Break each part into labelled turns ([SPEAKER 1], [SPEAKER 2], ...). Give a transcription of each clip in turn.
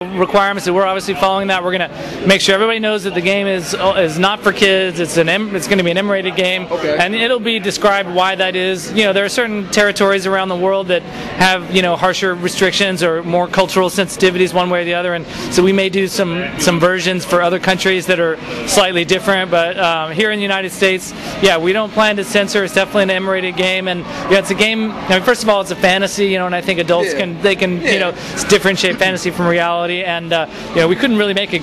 [SPEAKER 1] requirements that we're obviously following that. We're going to make sure everybody knows that the game is not for kids. It's going to be an M-rated game, and it'll be described why that is. You know, there are certain territories around the world that have, you know, harsher restrictions or more cultural sensitivities one way or the other, and so we may do some versions for other countries that are slightly different. But here in the United States, yeah, we don't plan to censor. It's definitely an M-rated game, and yeah, it's a game. I mean, first of all, it's a fantasy, you know, and I think adults can you know, differentiate fantasy from reality. And you know, we couldn't really make a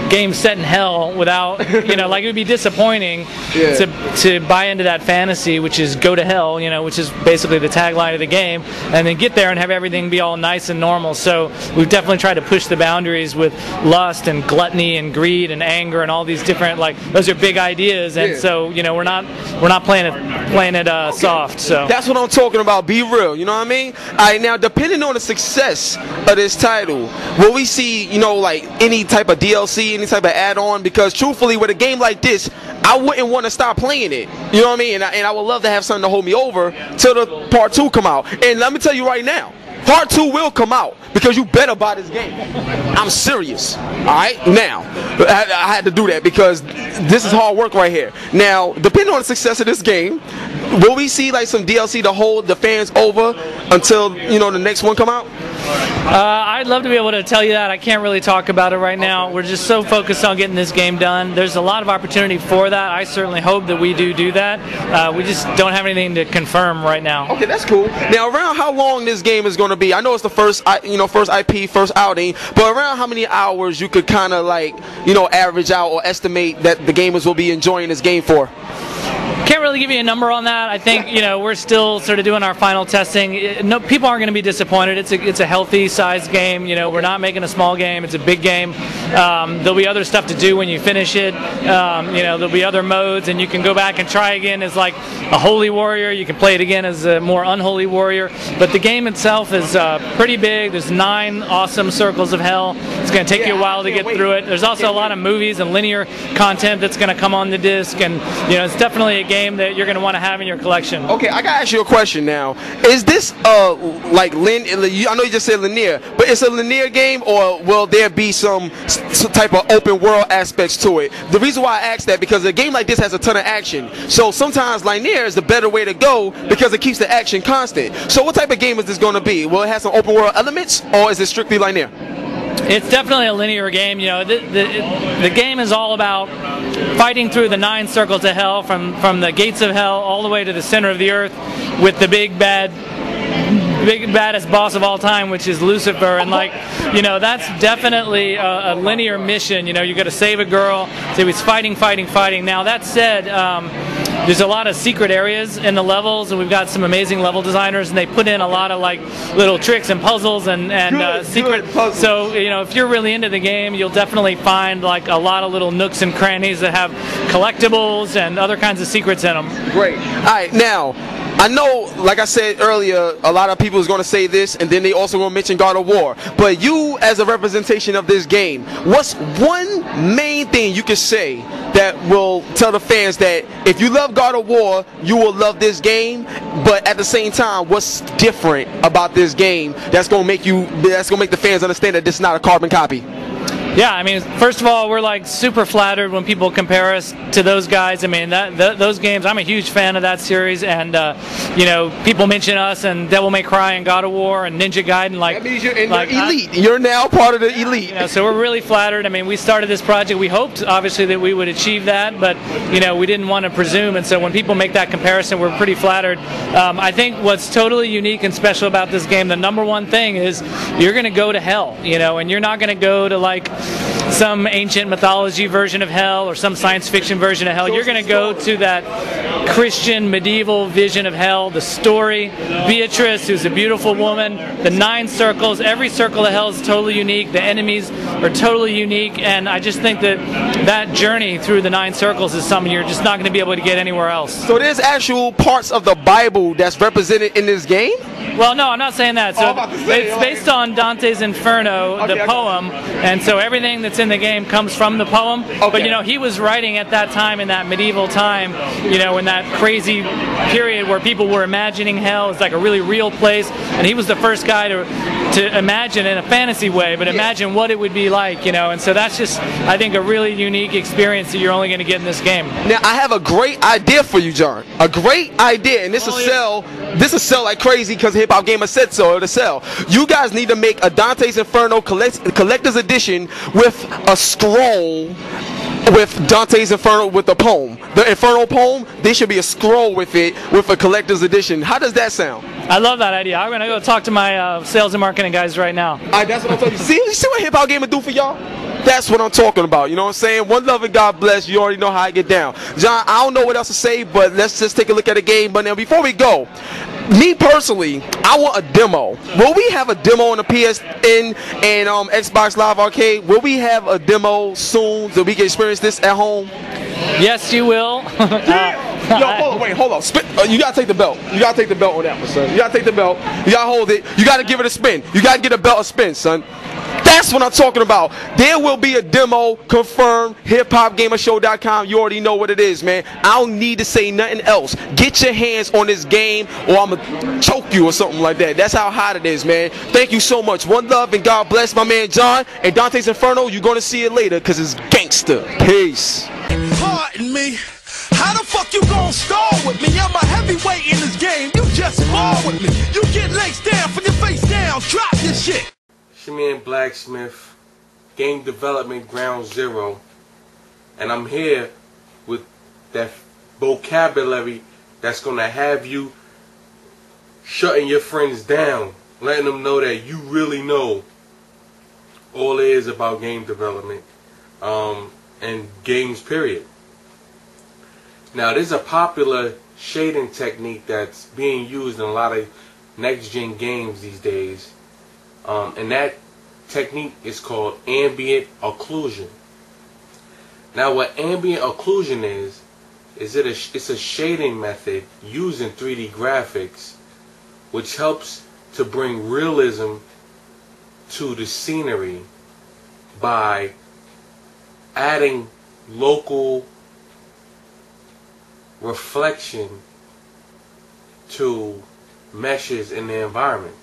[SPEAKER 1] game set in hell without, you know, like it would be disappointing to buy into that fantasy, which is go to hell, you know, which is basically the tagline of the game, and then get there and have everything be all nice and normal. So we've definitely tried to push the boundaries with lust and gluttony and greed and anger and all these different, like, those are big ideas, and so, you know, we're not playing it soft. So
[SPEAKER 2] that's what I'm talking about. Be real, you know what I mean? All right, now depending on the success of this title, will we see, you know, like any type of DLC, any type of add-on? Because truthfully, with a game like this, I wouldn't want to stop playing it. You know what I mean? And I would love to have something to hold me over till the part 2 come out. And let me tell you right now, part 2 will come out, because you better buy this game. I'm serious. Alright? Now, I had to do that because this is hard work right here. Now, depending on the success of this game, will we see like some DLC to hold the fans over until, you know, the next one come out?
[SPEAKER 1] I'd love to be able to tell you that. I can't really talk about it right now. We're just so focused on getting this game done. There's a lot of opportunity for that. I certainly hope that we do that. We just don't have anything to confirm right now.
[SPEAKER 2] Okay, that's cool. Now, around how long this game is going to be? I know it's the first IP, first outing, but around how many hours you could kind of like, you know, average out or estimate that the gamers will be enjoying this game for?
[SPEAKER 1] Can't really give you a number on that. I think, you know, we're still sort of doing our final testing. No, people aren't going to be disappointed. It's a healthy sized game. You know, we're not making a small game. It's a big game. There'll be other stuff to do when you finish it. You know, there'll be other modes, and you can go back and try again as like a holy warrior. You can play it again as a more unholy warrior. But the game itself is pretty big. There's 9 awesome circles of hell. It's going to take you a while to get through it. There's also a lot of movies and linear content that's going to come on the disc, and you know, it's definitely a game that you're going to want to have in your collection.
[SPEAKER 2] Okay, I gotta ask you a question now. Is this like I know you just said linear, but it's a linear game, or will there be some type of open world aspects to it? The reason why I ask that, because a game like this has a ton of action, so sometimes linear is the better way to go because it keeps the action constant. So what type of game is this going to be? Will it have some open world elements, or is it strictly linear?
[SPEAKER 1] It's definitely a linear game. You know, the game is all about fighting through the 9 circles of hell, from the gates of hell all the way to the center of the earth, with the big baddest boss of all time, which is Lucifer. And like, you know, that's definitely a linear mission. You know, you got to save a girl. So he's fighting. Now that said, there's a lot of secret areas in the levels, and we've got some amazing level designers, and they put in a lot of like little tricks and puzzles and secret puzzles. So, you know, if you're really into the game, you'll definitely find like a lot of little nooks and crannies that have collectibles and other kinds of secrets in them.
[SPEAKER 2] Great. All right, now, I know, like I said earlier, a lot of people is going to say this, and then they also going to mention God of War. But you, as a representation of this game, what's one main thing you can say that will tell the fans that if you love God of War, you will love this game? But at the same time, what's different about this game that's going to make the fans understand that this is not a carbon copy?
[SPEAKER 1] Yeah, I mean, first of all, we're like super flattered when people compare us to those guys. I mean, those games, I'm a huge fan of that series, and you know, people mention us and Devil May Cry and God of War and Ninja Gaiden. Like,
[SPEAKER 2] that means you're in the elite. You're now part of the elite.
[SPEAKER 1] You know, so we're really flattered. I mean, we started this project. We hoped, obviously, that we would achieve that, but you know, we didn't want to presume. And so when people make that comparison, we're pretty flattered. I think what's totally unique and special about this game, the #1 thing is you're going to go to hell. You know, and you're not going to go to like some ancient mythology version of hell or some science fiction version of hell. You're going to go to that Christian medieval vision of hell, the story, Beatrice, who's a beautiful woman, the 9 circles, every circle of hell is totally unique, the enemies are totally unique, and I just think that that journey through the 9 circles is something you're just not going to be able to get anywhere else.
[SPEAKER 2] So there's actual parts of the Bible that's represented in this game?
[SPEAKER 1] Well, no, I'm not saying that. So it's based on Dante's Inferno, the poem, and so everything that's in the game comes from the poem. But you know, he was writing at that time, in that medieval time, you know, in that crazy period where people were imagining hell as like a really real place, and he was the first guy to to imagine in a fantasy way, but imagine what it would be like, you know. And so that's just, I think, a really unique experience that you're only going to get in this game.
[SPEAKER 2] Now I have a great idea for you, John. A great idea, and this will sell. This will sell like crazy because Hip Hop Gamer said so. It'll sell. You guys need to make a Dante's Inferno collector's edition with a scroll with Dante's Inferno with the poem. The Inferno poem, there should be a scroll with it with a collector's edition. How does that sound?
[SPEAKER 1] I love that idea. I'm going to go talk to my sales and marketing guys right now.
[SPEAKER 2] Alright, that's what I'm talking about. See what Hip Hop Gamer do for y'all? That's what I'm talking about. You know what I'm saying? One love and God bless. You already know how I get down. John, I don't know what else to say, but let's just take a look at the game. But now, before we go, me personally, I want a demo. Will we have a demo on the PSN and Xbox Live Arcade? Will we have a demo soon that we can experience this at home?
[SPEAKER 1] Yes, you will.
[SPEAKER 2] Yo, hold on. You gotta take the belt. You gotta take the belt on that one, son. You gotta take the belt. You gotta hold it. You gotta give it a spin. You gotta get a belt a spin, son. That's what I'm talking about. There will be a demo confirmed. HipHopGamerShow.com. You already know what it is, man. I don't need to say nothing else. Get your hands on this game, or I'm gonna choke you or something like that. That's how hot it is, man. Thank you so much. One love and God bless my man John. And Dante's Inferno, you're gonna see it later because it's gangster. Peace.
[SPEAKER 3] Pardon me. How the fuck you gon' stall with me? I'm a heavyweight in this game. You just spar with me. You get legs down from your face down. Drop this shit.
[SPEAKER 4] Man Blacksmith, Game Development Ground Zero, and I'm here with that vocabulary that's gonna have you shutting your friends down, letting them know that you really know all there is about game development and games, period. Now, there's a popular shading technique that's being used in a lot of next-gen games these days. And that technique is called ambient occlusion. Now, what ambient occlusion is it's a shading method using 3D graphics, which helps to bring realism to the scenery by adding local reflection to meshes in the environment.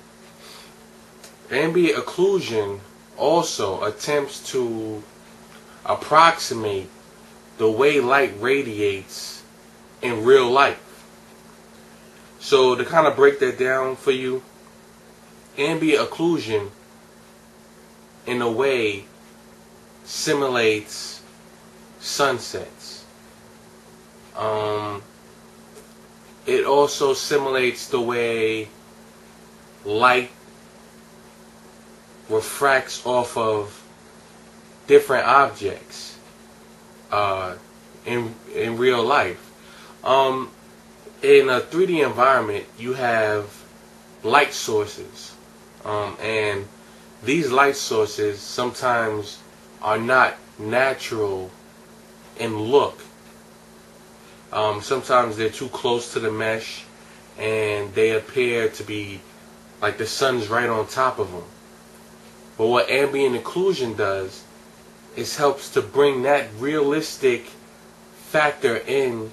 [SPEAKER 4] Ambient occlusion also attempts to approximate the way light radiates in real life. So to kind of break that down for you, ambient occlusion in a way simulates sunsets. It also simulates the way light refracts off of different objects in real life. In a 3D environment, you have light sources, and these light sources sometimes are not natural in look. Sometimes they're too close to the mesh and they appear to be like the sun's right on top of them. But what ambient occlusion does is helps to bring that realistic factor in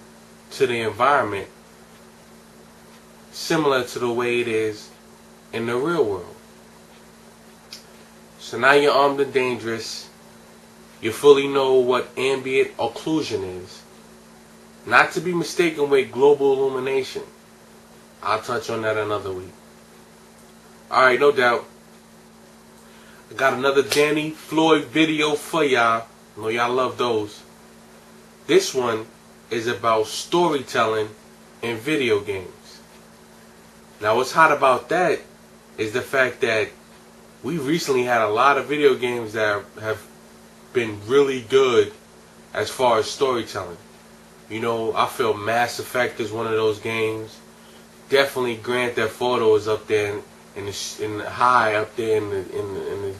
[SPEAKER 4] to the environment, similar to the way it is in the real world. So now you're armed and dangerous. You fully know what ambient occlusion is. Not to be mistaken with global illumination. I'll touch on that another week. Alright, no doubt. I got another Danny Floyd video for y'all. I know y'all love those. This one is about storytelling in video games. Now what's hot about that is the fact that we recently had a lot of video games that have been really good as far as storytelling. You know, I feel Mass Effect is one of those games. Definitely Grand Theft Auto is up there in the high up there in the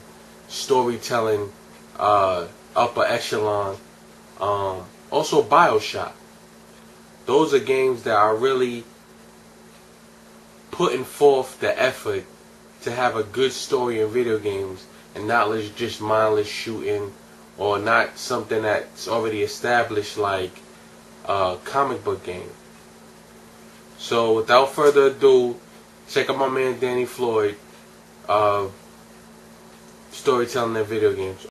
[SPEAKER 4] storytelling upper echelon. Also BioShock. Those are games that are really putting forth the effort to have a good story in video games and not just mindless shooting or not something that's already established like a comic book game. So without further ado, check out my man Danny Floyd storytelling in video games.